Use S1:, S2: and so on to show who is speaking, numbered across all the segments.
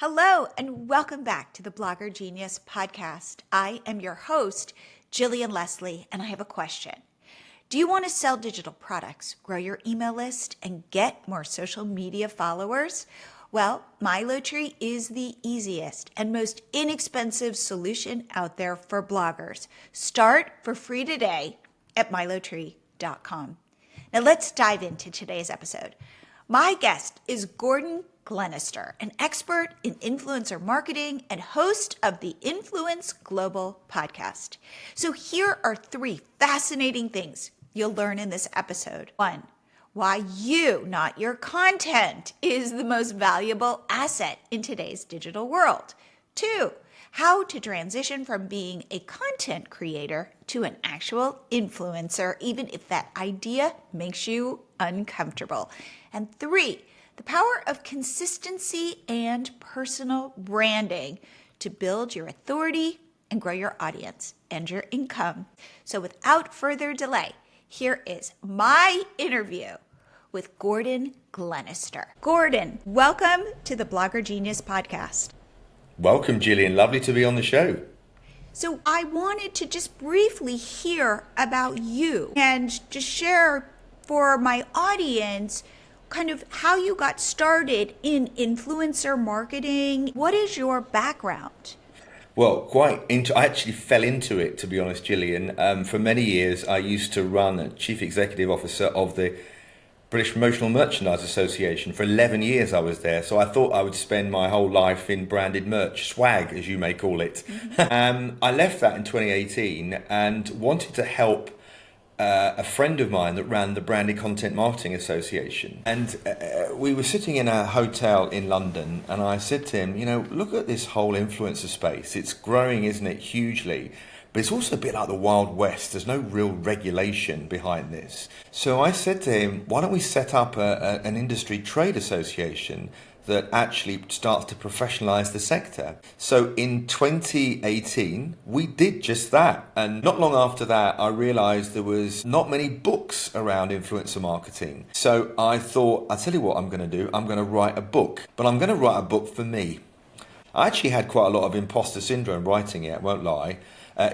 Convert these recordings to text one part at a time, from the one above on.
S1: Hello, and welcome back to the Blogger Genius podcast. I am your host, Jillian Leslie, and I have a question. Do you want to sell digital products, grow your email list, and get more social media followers? Well, MiloTree is the easiest and most inexpensive solution out there for bloggers. Start for free today at milotree.com. Now let's dive into today's episode. My guest is Gordon Glenister, an expert in influencer marketing and host of the Influence Global podcast. So here are 3 fascinating things you'll learn in this episode. 1, why you, not your content, is the most valuable asset in today's digital world. 2, how to transition from being a content creator to an actual influencer, even if that idea makes you uncomfortable. And 3, the power of consistency and personal branding to build your authority and grow your audience and your income. So without further delay, here is my interview with Gordon Glenister. Gordon, welcome to the Blogger Genius podcast.
S2: Welcome, Jillian. Lovely to be on the show.
S1: So I wanted to just briefly hear about you and just share for my audience kind of how you got started in influencer marketing. What is your background?
S2: Well, I actually fell into it, to be honest, Jillian. For many years, I used to run as Chief Executive Officer of the British Promotional Merchandise Association. For 11 years I was there, so I thought I would spend my whole life in branded merch, swag as you may call it. I left that in 2018 and wanted to help a friend of mine that ran the Branded Content Marketing Association. And we were sitting in a hotel in London, and I said to him, look at this whole influencer space. It's growing, isn't it, hugely? But it's also a bit like the Wild West. There's no real regulation behind this. So I said to him, why don't we set up an industry trade association that actually starts to professionalize the sector? So in 2018, we did just that. And not long after that, I realized there was not many books around influencer marketing. So I thought, I'll tell you what I'm going to do. I'm going to write a book, but I'm going to write a book for me. I actually had quite a lot of imposter syndrome writing it, I won't lie.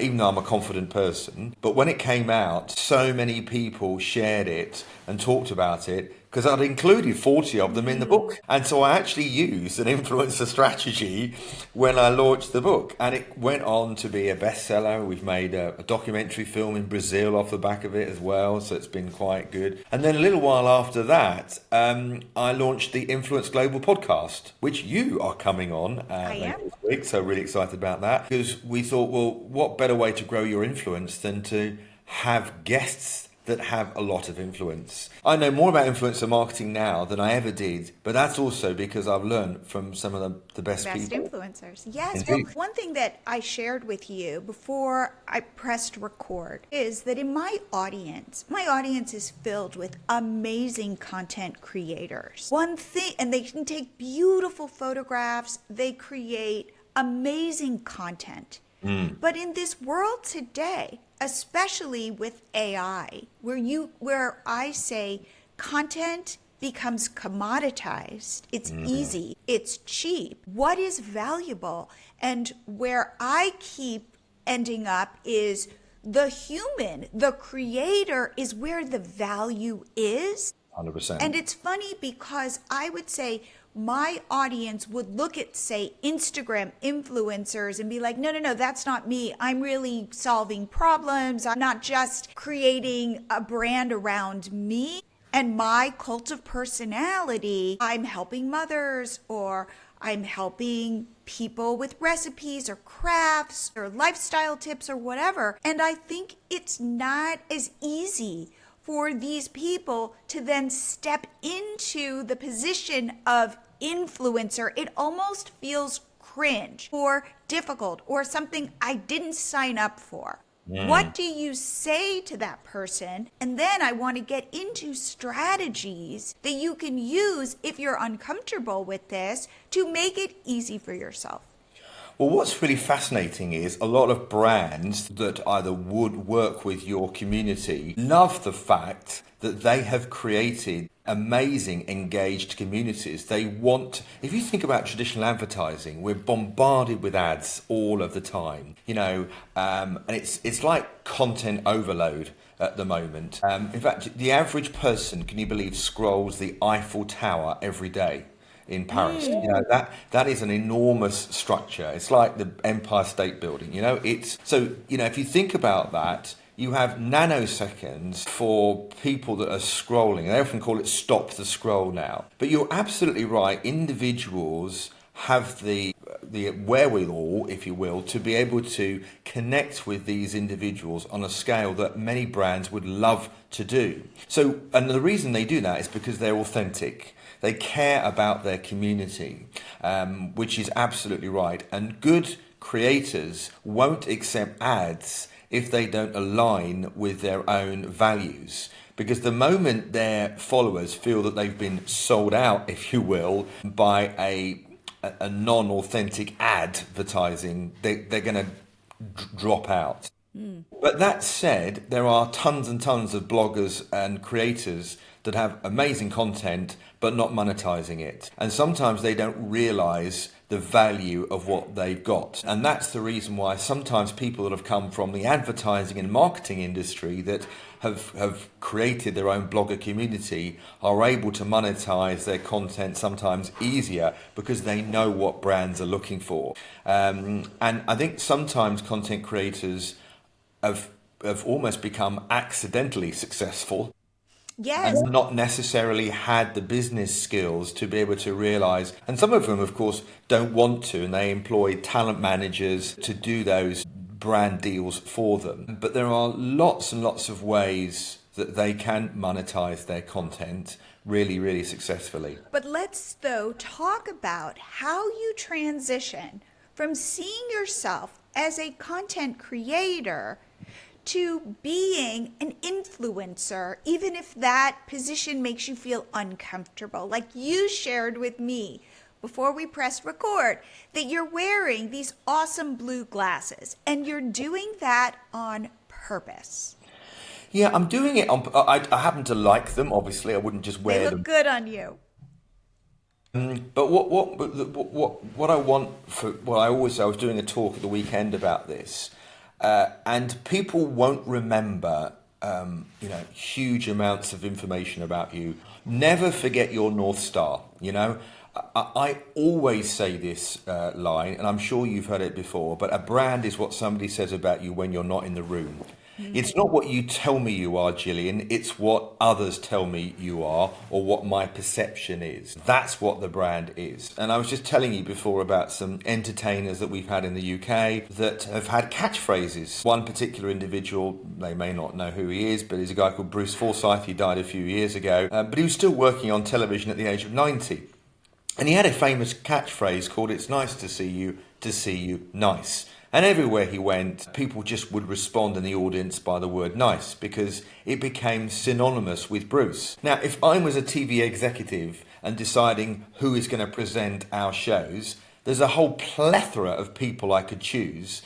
S2: Even though I'm a confident person. But when it came out, so many people shared it and talked about it because I'd included 40 of them in the book. And so I actually used an influencer strategy when I launched the book. And it went on to be a bestseller. We've made a documentary film in Brazil off the back of it as well. So it's been quite good. And then a little while after that, I launched the Influence Global podcast, which you are coming on later this week. So really excited about that because we thought, well, what better way to grow your influence than to have guests that have a lot of influence. I know more about influencer marketing now than I ever did, but that's also because I've learned from some of the best people.
S1: Influencers. Yes.
S2: Indeed.
S1: Well, one thing that I shared with you before I pressed record is that in my audience is filled with amazing content creators. One thing, and they can take beautiful photographs, they create amazing content. But in this world today, especially with AI, where I say content becomes commoditized, it's easy, it's cheap. What is valuable? And where I keep ending up is the human, the creator is where the value is.
S2: 100%.
S1: And it's funny because I would say my audience would look at, say, Instagram influencers and be like, no, that's not me. I'm really solving problems. I'm not just creating a brand around me and my cult of personality. I'm helping mothers, or I'm helping people with recipes or crafts or lifestyle tips or whatever. And I think it's not as easy for these people to then step into the position of influencer. It almost feels cringe or difficult or something I didn't sign up for. What do you say to that person? And then I want to get into strategies that you can use if you're uncomfortable with this to make it easy for yourself.
S2: Well, what's really fascinating is a lot of brands that either would work with your community love the fact that they have created amazing engaged communities. They want, if you think about traditional advertising, we're bombarded with ads all of the time, and it's like content overload at the moment. In fact, the average person, can you believe, scrolls the Eiffel Tower every day in Paris? That is an enormous structure. It's like the Empire State Building. It's so if you think about that, you have nanoseconds for people that are scrolling. They often call it stop the scroll now. But you're absolutely right. Individuals have the wherewithal, if you will, to be able to connect with these individuals on a scale that many brands would love to do. So, and the reason they do that is because they're authentic. They care about their community, which is absolutely right. And good creators won't accept ads if they don't align with their own values. Because the moment their followers feel that they've been sold out, if you will, by a non-authentic advertising, they're going to drop out. But that said, there are tons and tons of bloggers and creators that have amazing content but not monetizing it. And sometimes they don't realize the value of what they've got. And that's the reason why sometimes people that have come from the advertising and marketing industry that have created their own blogger community are able to monetize their content sometimes easier because they know what brands are looking for. And I think sometimes content creators have almost become accidentally successful.
S1: Yes.
S2: And not necessarily had the business skills to be able to realize, and some of them of course don't want to, and they employ talent managers to do those brand deals for them. But there are lots and lots of ways that they can monetize their content really, really successfully.
S1: But let's though talk about how you transition from seeing yourself as a content creator to being an influencer, even if that position makes you feel uncomfortable. Like you shared with me before we pressed record that you're wearing these awesome blue glasses and you're doing that on purpose.
S2: Yeah, I'm doing it on. I happen to like them. Obviously, I wouldn't just wear
S1: They look
S2: them.
S1: good on you.
S2: But what I want for I was doing a talk at the weekend about this. And people won't remember, huge amounts of information about you. Never forget your North Star. I always say this line, and I'm sure you've heard it before, but a brand is what somebody says about you when you're not in the room. It's not what you tell me you are, Gillian. It's what others tell me you are, or what my perception is. That's what the brand is. And I was just telling you before about some entertainers that we've had in the UK that have had catchphrases. One particular individual, they may not know who he is, but he's a guy called Bruce Forsyth. He died a few years ago, but he was still working on television at the age of 90. And he had a famous catchphrase called, "It's nice to see you nice." And everywhere he went, people just would respond in the audience by the word nice because it became synonymous with Bruce. Now, if I was a TV executive and deciding who is going to present our shows, there's a whole plethora of people I could choose.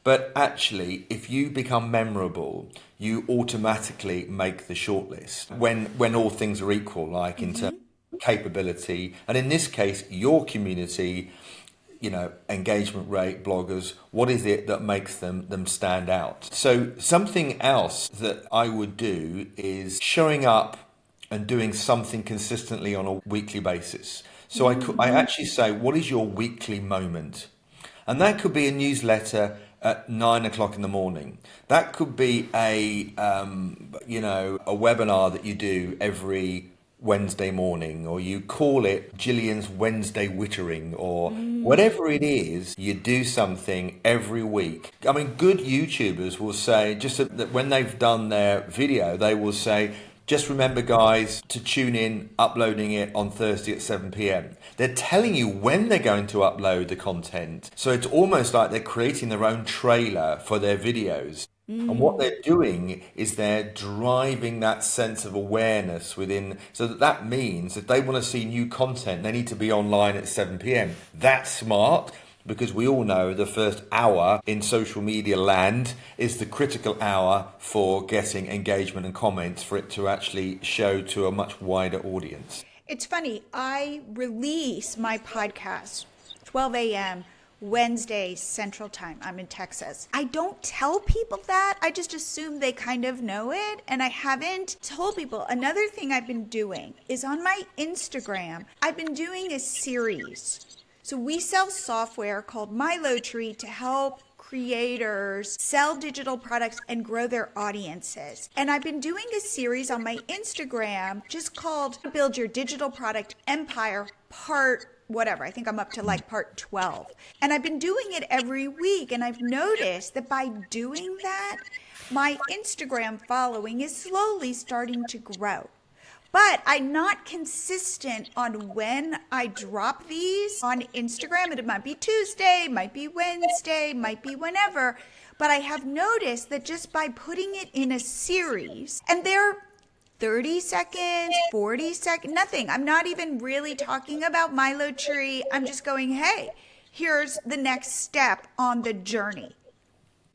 S2: But actually, if you become memorable, you automatically make the shortlist when all things are equal, like in terms of capability. And in this case, your community, engagement rate, bloggers, what is it that makes them stand out? So something else that I would do is showing up and doing something consistently on a weekly basis. So I actually say, what is your weekly moment? And that could be a newsletter at 9 o'clock in the morning. That could be a webinar that you do every Wednesday morning, or you call it Gillian's Wednesday Wittering, or whatever it is, you do something every week. I mean, good YouTubers will say, just that when they've done their video, they will say, just remember guys to tune in, uploading it on Thursday at 7 p.m. They're telling you when they're going to upload the content. So it's almost like they're creating their own trailer for their videos. And what they're doing is they're driving that sense of awareness within, so that means if they want to see new content, they need to be online at 7 p.m. That's smart. because we all know the first hour in social media land is the critical hour for getting engagement and comments for it to actually show to a much wider audience.
S1: It's funny, I release my podcast 12 a.m. Wednesday Central Time. I'm in Texas. I don't tell people that. I just assume they kind of know it, and I haven't told people. Another thing I've been doing is on my Instagram, I've been doing a series. So we sell software called MiloTree to help creators sell digital products and grow their audiences. And I've been doing a series on my Instagram just called Build Your Digital Product Empire Part whatever. I think I'm up to like part 12. And I've been doing it every week. And I've noticed that by doing that, my Instagram following is slowly starting to grow. But I'm not consistent on when I drop these on Instagram. It might be Tuesday, might be Wednesday, might be whenever. But I have noticed that just by putting it in a series, and they're 30 seconds, 40 seconds, nothing. I'm not even really talking about MiloTree. I'm just going, hey, here's the next step on the journey.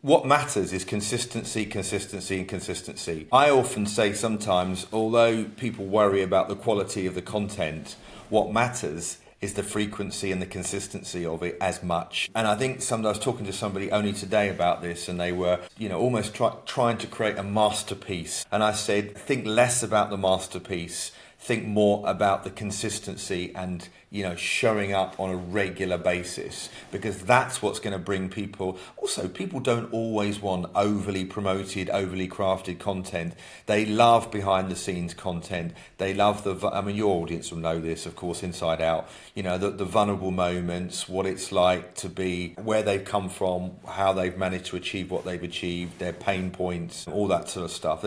S2: What matters is consistency, consistency, and consistency. I often say sometimes, although people worry about the quality of the content, what matters is the frequency and the consistency of it as much. And I think I was talking to somebody only today about this, and they were, almost trying to create a masterpiece. And I said, think less about the masterpiece, think more about the consistency and, showing up on a regular basis, because that's what's going to bring people. Also, people don't always want overly promoted, overly crafted content. They love behind the scenes content. They love your audience will know this, of course, inside out, the vulnerable moments, what it's like to be, where they've come from, how they've managed to achieve what they've achieved, their pain points, all that sort of stuff.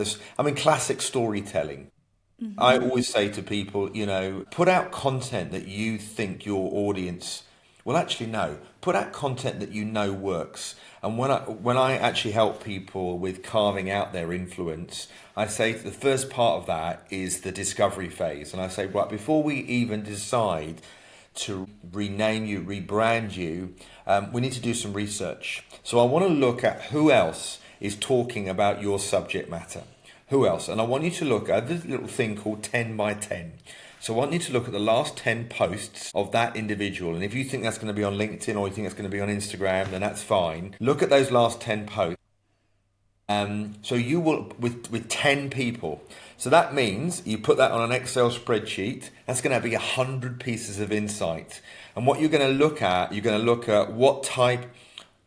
S2: Classic storytelling. Mm-hmm. I always say to people, put out content that you think your audience will actually know. Put out content that you know works. And when I actually help people with carving out their influence, I say the first part of that is the discovery phase. And I say, right, before we even decide to rename you, rebrand you, we need to do some research. So I want to look at who else is talking about your subject matter. Who else? And I want you to look at this little thing called 10 by 10. So I want you to look at the last 10 posts of that individual. And if you think that's going to be on LinkedIn or you think it's going to be on Instagram, then that's fine. Look at those last 10 posts. So you will, with 10 people. So that means you put that on an Excel spreadsheet. That's going to be 100 pieces of insight. And what you're going to look at, what type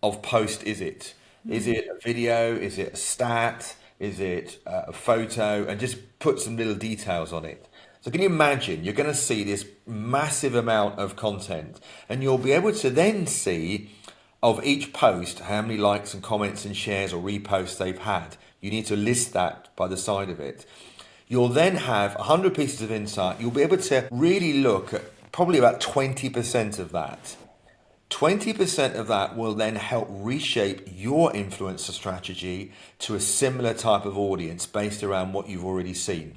S2: of post is it? Is it a video? Is it a stat? Is it a photo? And just put some little details on it. So can you imagine, you're going to see this massive amount of content, and you'll be able to then see of each post how many likes and comments and shares or reposts they've had. You need to list that by the side of it. You'll then have 100 pieces of insight. You'll be able to really look at probably about 20% of that. 20% of that will then help reshape your influencer strategy to a similar type of audience based around what you've already seen.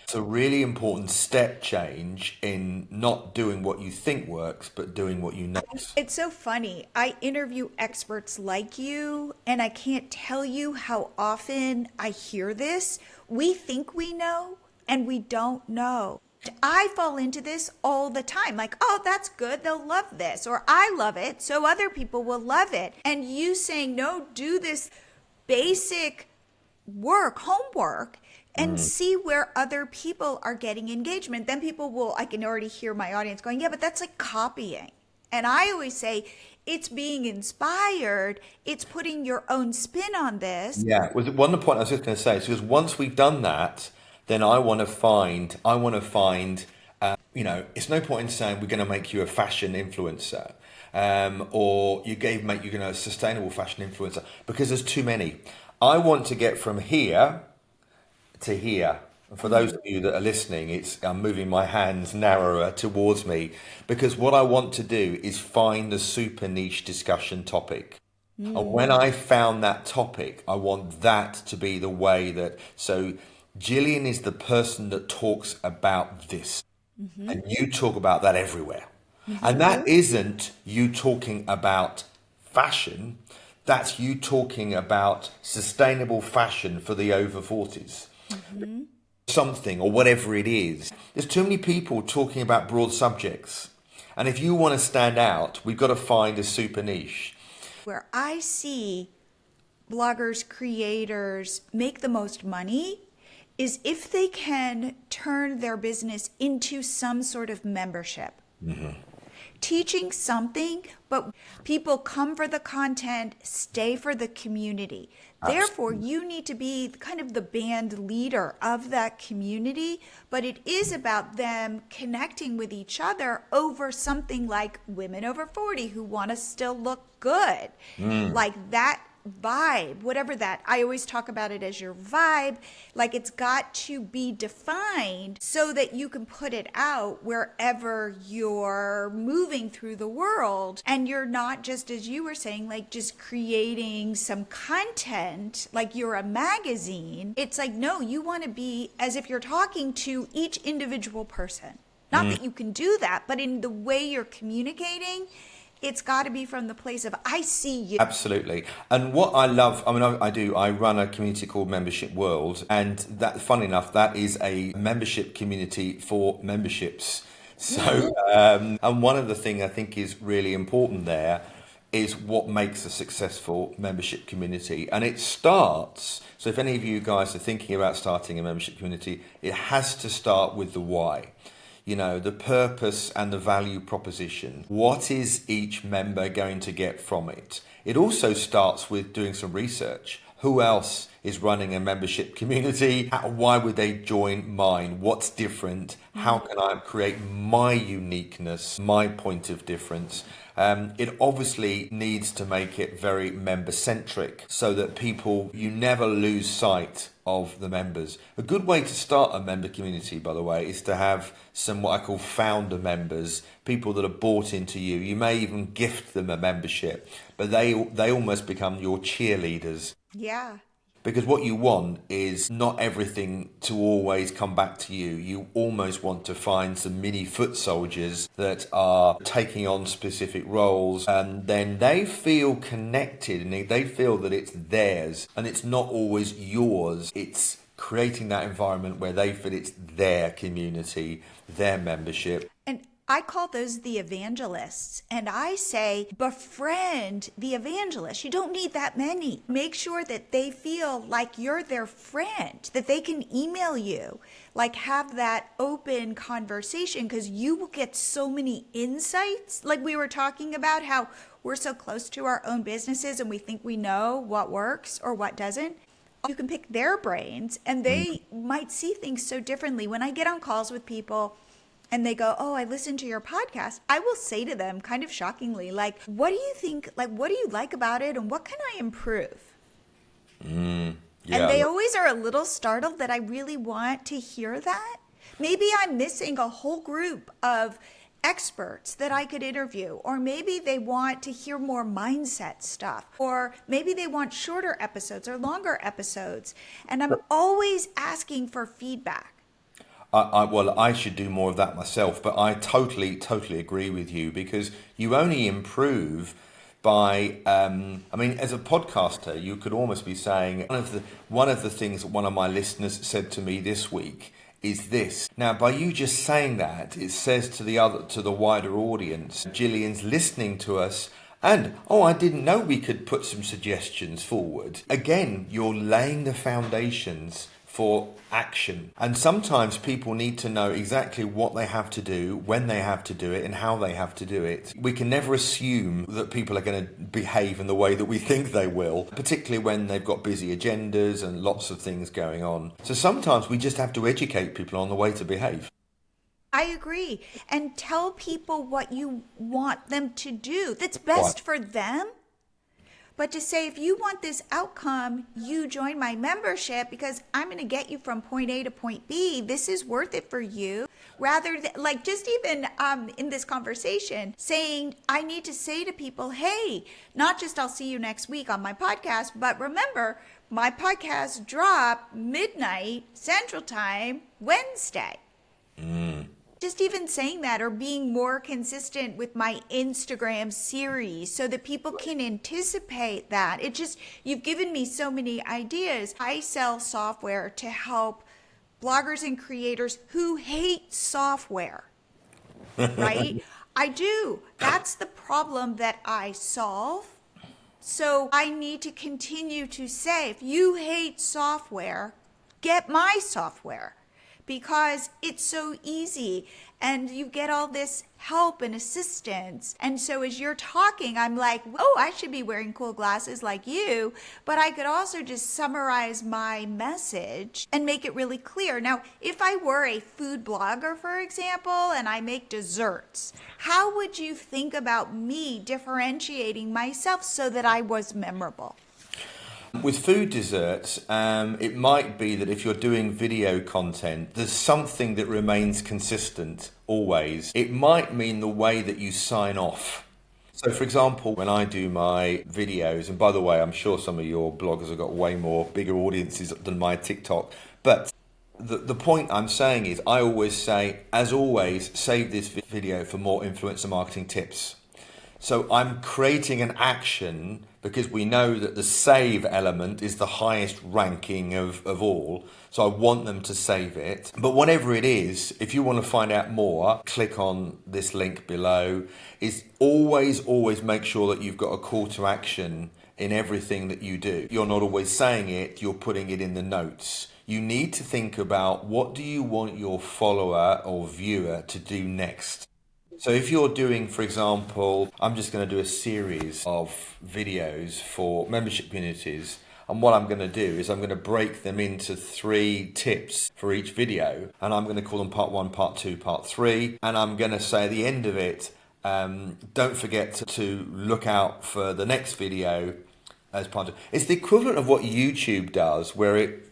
S2: It's a really important step change in not doing what you think works, but doing what you know.
S1: It's so funny. I interview experts like you, and I can't tell you how often I hear this. We think we know, and we don't know. I fall into this all the time. Like, oh, that's good. They'll love this. Or I love it, so other people will love it. And you saying, no, do this basic work, homework, and see where other people are getting engagement. Then I can already hear my audience going, yeah, but that's like copying. And I always say, it's being inspired. It's putting your own spin on this.
S2: Yeah, well, one of the point I was just going to say is because once we've done that, then I want to find, it's no point in saying we're going to make you a fashion influencer, or you're going to a sustainable fashion influencer, because there's too many. I want to get from here to here. And for those of you that are listening, I'm moving my hands narrower towards me, because what I want to do is find a super niche discussion topic. And when I found that topic, I want that to be the way so Gillian is the person that talks about this, and you talk about that everywhere. And that isn't you talking about fashion. That's you talking about sustainable fashion for the over 40s. Something or whatever it is. There's too many people talking about broad subjects. And if you want to stand out, we've got to find a super niche.
S1: Where I see bloggers, creators make the most money is if they can turn their business into some sort of membership. Teaching something, but people come for the content, stay for the community. Therefore, you need to be kind of the band leader of that community, but it is about them connecting with each other over something like women over 40 who want to still look good. Like that vibe, whatever that, I always talk about it as your vibe, like it's got to be defined so that you can put it out wherever you're moving through the world, and you're not just, as you were saying, like just creating some content like you're a magazine. It's like, no, you want to be as if you're talking to each individual person. Not that you can do that, but in the way you're communicating, it's got to be from the place of, I see you.
S2: Absolutely. And what I love, I run a community called Membership World. And that, funny enough, that is a membership community for memberships. So, and one of the things I think is really important there is what makes a successful membership community. And it starts, so if any of you guys are thinking about starting a membership community, it has to start with the why. You know, the purpose and the value proposition. What is each member going to get from it? It also starts with doing some research. Who else is running a membership community? Why would they join mine? What's different? How can I create my uniqueness, my point of difference? It obviously needs to make it very member-centric so that people, you never lose sight of the members. A good way to start a member community, by the way, is to have some what I call founder members, people that are bought into you. You may even gift them a membership, but they almost become your cheerleaders.
S1: Yeah.
S2: Because what you want is not everything to always come back to you. You almost want to find some mini foot soldiers that are taking on specific roles, and then they feel connected and they feel that it's theirs and it's not always yours. It's creating that environment where they feel it's their community, their membership.
S1: And I call those the evangelists. And I say, befriend the evangelist. You don't need that many. Make sure that they feel like you're their friend, that they can email you, like have that open conversation, because you will get so many insights. Like we were talking about how we're so close to our own businesses and we think we know what works or what doesn't. You can pick their brains and they might see things so differently. When I get on calls with people, and they go, oh, I listened to your podcast, I will say to them kind of shockingly, like, what do you think, like, what do you like about it? And what can I improve?
S2: Yeah.
S1: And they always are a little startled that I really want to hear that. Maybe I'm missing a whole group of experts that I could interview, or maybe they want to hear more mindset stuff, or maybe they want shorter episodes or longer episodes. And I'm always asking for feedback.
S2: I should do more of that myself, but I totally agree with you, because you only improve by, as a podcaster, you could almost be saying, one of the things that one of my listeners said to me this week is this. Now, by you just saying that, it says to the wider audience, Gillian's listening to us, and, I didn't know we could put some suggestions forward. Again, you're laying the foundations for action. And sometimes people need to know exactly what they have to do, when they have to do it, and how they have to do it. We can never assume that people are going to behave in the way that we think they will, particularly when they've got busy agendas and lots of things going on. So sometimes we just have to educate people on the way to behave.
S1: I agree. And tell people what you want them to do that's best for them. But to say, if you want this outcome, you join my membership because I'm going to get you from point A to point B. This is worth it for you. Rather than, like, just even in this conversation, saying, I need to say to people, hey, not just I'll see you next week on my podcast, but remember, my podcast drop midnight Central Time Wednesday. Just even saying that, or being more consistent with my Instagram series so that people can anticipate that. You've given me so many ideas. I sell software to help bloggers and creators who hate software, right? I do. That's the problem that I solve. So I need to continue to say, if you hate software, get my software, because it's so easy and you get all this help and assistance. And so as you're talking, I'm like, oh, I should be wearing cool glasses like you, but I could also just summarize my message and make it really clear. Now, if I were a food blogger, for example, and I make desserts, how would you think about me differentiating myself so that I was memorable?
S2: With food desserts, it might be that if you're doing video content, there's something that remains consistent always. It might mean the way that you sign off. So, for example, when I do my videos, and by the way, I'm sure some of your bloggers have got way more bigger audiences than my TikTok, but the point I'm saying is I always say, as always, save this video for more influencer marketing tips. So I'm creating an action because we know that the save element is the highest ranking of all. So I want them to save it. But whatever it is, if you want to find out more, click on this link below. Is always make sure that you've got a call to action in everything that you do. You're not always saying it, you're putting it in the notes. You need to think about, what do you want your follower or viewer to do next? So if you're doing, for example, I'm just going to do a series of videos for membership communities, and what I'm going to do is I'm going to break them into 3 tips for each video, and I'm going to call them part 1, part 2, part 3, and I'm going to say at the end of it, don't forget to look out for the next video as part of it. It's the equivalent of what YouTube does, where it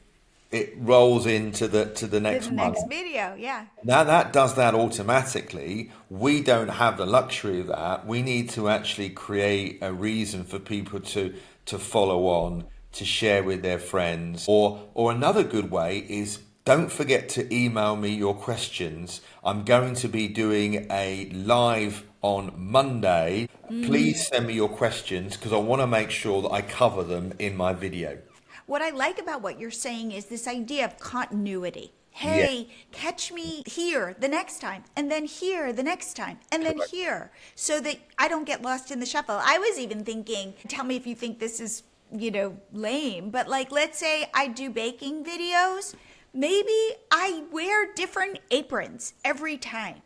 S2: rolls into the next one.
S1: Next video, yeah.
S2: Now that does that automatically. We don't have the luxury of that. We need to actually create a reason for people to follow on, to share with their friends. Or another good way is, don't forget to email me your questions. I'm going to be doing a live on Monday. Please send me your questions, because I want to make sure that I cover them in my video.
S1: What I like about what you're saying is this idea of continuity. Hey, catch me here the next time, and then here the next time, and then here, so that I don't get lost in the shuffle. I was even thinking, tell me if you think this is, lame, but like, let's say I do baking videos. Maybe I wear different aprons every time,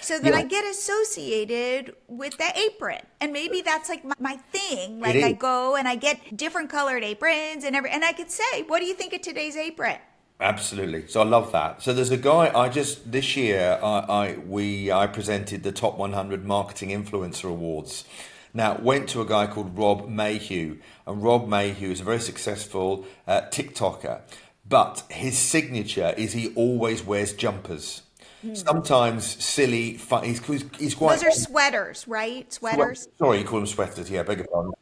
S1: so that I get associated with the apron. And maybe that's like my thing. Like, I go and I get different colored aprons and I could say, what do you think of today's apron?
S2: Absolutely. So I love that. So there's a guy, this year I presented the top 100 marketing influencer awards. Now, went to a guy called Rob Mayhew, and Rob Mayhew is a very successful TikToker, but his signature is he always wears jumpers. Sometimes silly, fun. He's quite.
S1: Those are sweaters, right? Sweaters.
S2: Sorry, you call them sweaters. Yeah, beg your pardon.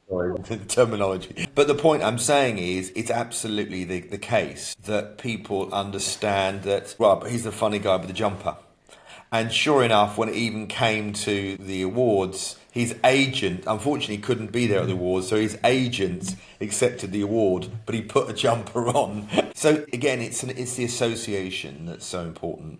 S2: Sorry, the terminology. But the point I'm saying is, it's absolutely the case that people understand that. Right, but he's the funny guy with the jumper. And sure enough, when it even came to the awards, his agent unfortunately couldn't be there at the awards, so his agent accepted the award, but he put a jumper on. So again, it's the association that's so important.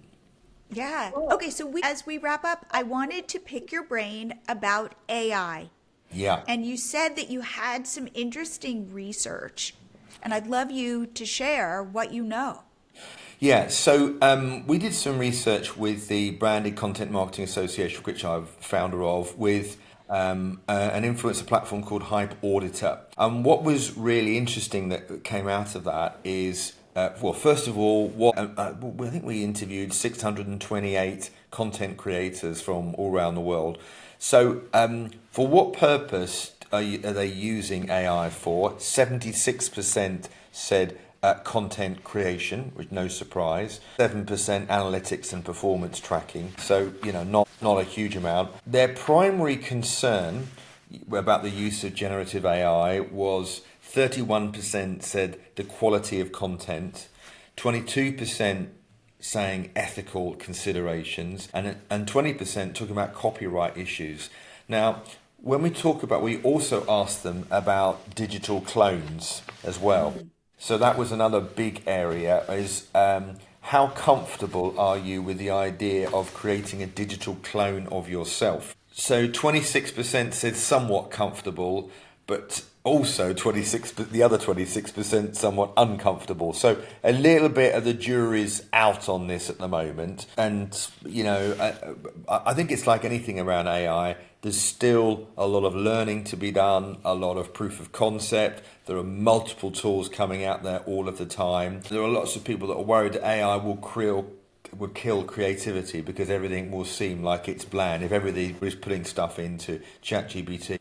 S1: Yeah. Okay, so as we wrap up, I wanted to pick your brain about AI.
S2: Yeah.
S1: And you said that you had some interesting research, and I'd love you to share what you know.
S2: Yeah, so we did some research with the Branded Content Marketing Association, which I'm founder of, with an influencer platform called Hype Auditor. And what was really interesting that came out of that is, first of all, I think we interviewed 628 content creators from all around the world. So for what purpose are they using AI for? 76% said content creation, which no surprise. 7% analytics and performance tracking. So, not a huge amount. Their primary concern about the use of generative AI was 31% said the quality of content, 22% saying ethical considerations, and 20% talking about copyright issues. Now, when we talk about, we also asked them about digital clones as well. So that was another big area, is how comfortable are you with the idea of creating a digital clone of yourself? So 26% said somewhat comfortable, but also the other 26% somewhat uncomfortable. So a little bit of the jury's out on this at the moment. And, I think it's like anything around AI. There's still a lot of learning to be done, a lot of proof of concept. There are multiple tools coming out there all of the time. There are lots of people that are worried that AI will kill creativity because everything will seem like it's bland if everybody is putting stuff into ChatGPT.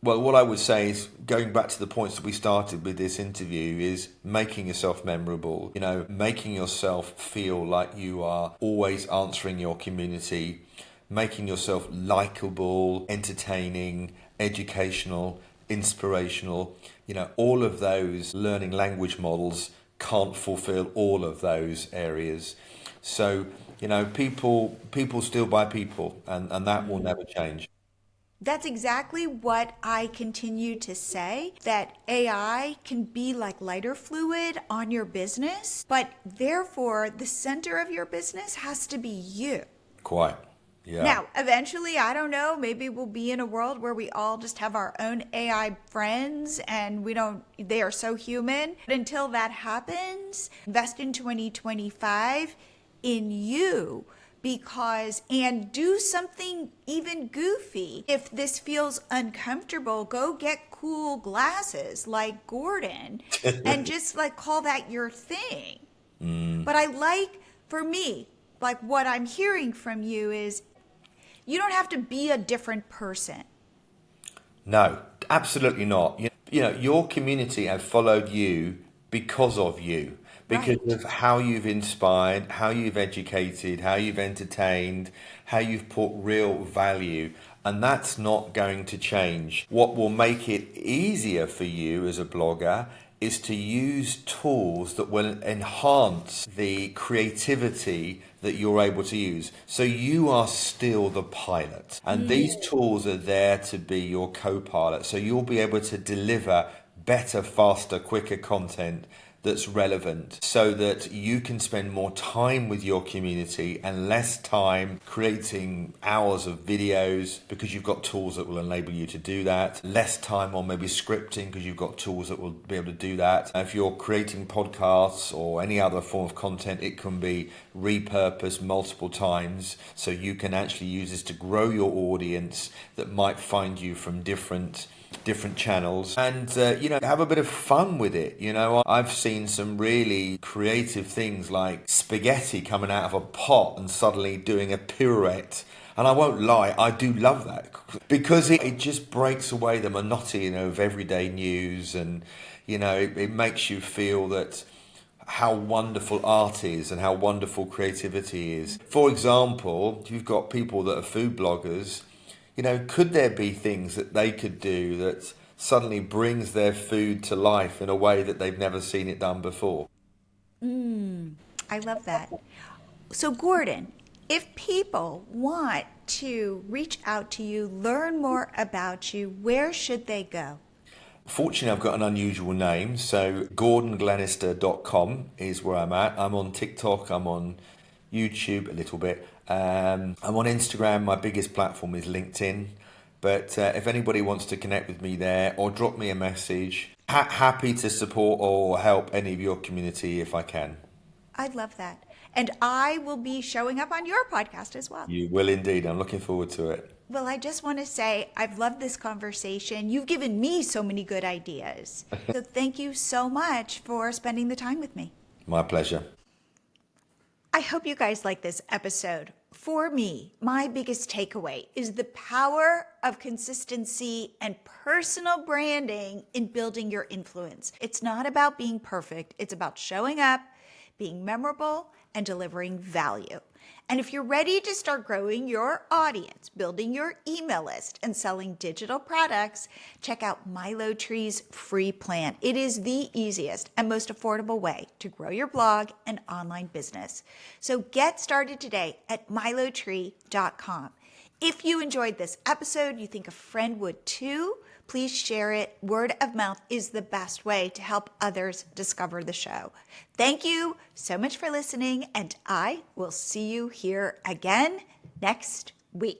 S2: Well, what I would say is, going back to the points that we started with this interview, is making yourself memorable, making yourself feel like you are always answering your community, making yourself likable, entertaining, educational, inspirational. All of those learning language models can't fulfill all of those areas. So, people still buy people, and that will never change.
S1: That's exactly what I continue to say, that AI can be like lighter fluid on your business, but therefore the center of your business has to be you.
S2: Quite. Yeah.
S1: Now, eventually, I don't know, maybe we'll be in a world where we all just have our own AI friends and they are so human. But until that happens, invest in 2025 in you, and do something even goofy. If this feels uncomfortable, go get cool glasses like Gordon and just call that your thing. But for me, what I'm hearing from you is you don't have to be a different person.
S2: No, absolutely not. Your community have followed you because of you. Because
S1: Right.
S2: of how you've inspired, how you've educated, how you've entertained, how you've put real value. And that's not going to change. What will make it easier for you as a blogger is to use tools that will enhance the creativity that you're able to use. So you are still the pilot. And these tools are there to be your co-pilot. So you'll be able to deliver better, faster, quicker content that's relevant, so that you can spend more time with your community and less time creating hours of videos, because you've got tools that will enable you to do that. Less time on maybe scripting, because you've got tools that will be able to do that. If you're creating podcasts or any other form of content, it can be repurposed multiple times, so you can actually use this to grow your audience that might find you from different channels, and have a bit of fun with it. I've seen some really creative things, like spaghetti coming out of a pot and suddenly doing a pirouette, and I won't lie, I do love that, because it just breaks away the monotony of everyday news, and it makes you feel that how wonderful art is and how wonderful creativity is. For example, you've got people that are food bloggers. Could there be things that they could do that suddenly brings their food to life in a way that they've never seen it done before?
S1: I love that. So, Gordon, if people want to reach out to you, learn more about you, where should they go?
S2: Fortunately, I've got an unusual name, so gordonglenister.com is where I'm at. I'm on TikTok, I'm on YouTube a little bit. I'm on Instagram. My biggest platform is LinkedIn. But if anybody wants to connect with me there or drop me a message, happy to support or help any of your community if I can.
S1: I love that. And I will be showing up on your podcast as well.
S2: You will indeed. I'm looking forward to it.
S1: Well, I just want to say I've loved this conversation. You've given me so many good ideas. So thank you so much for spending the time with me.
S2: My pleasure.
S1: I hope you guys like this episode. For me, my biggest takeaway is the power of consistency and personal branding in building your influence. It's not about being perfect. It's about showing up, being memorable, and delivering value. And if you're ready to start growing your audience, building your email list, and selling digital products, check out Milo Tree's free plan. It is the easiest and most affordable way to grow your blog and online business. So get started today at milotree.com. If you enjoyed this episode, you think a friend would too, please share it. Word of mouth is the best way to help others discover the show. Thank you so much for listening, and I will see you here again next week.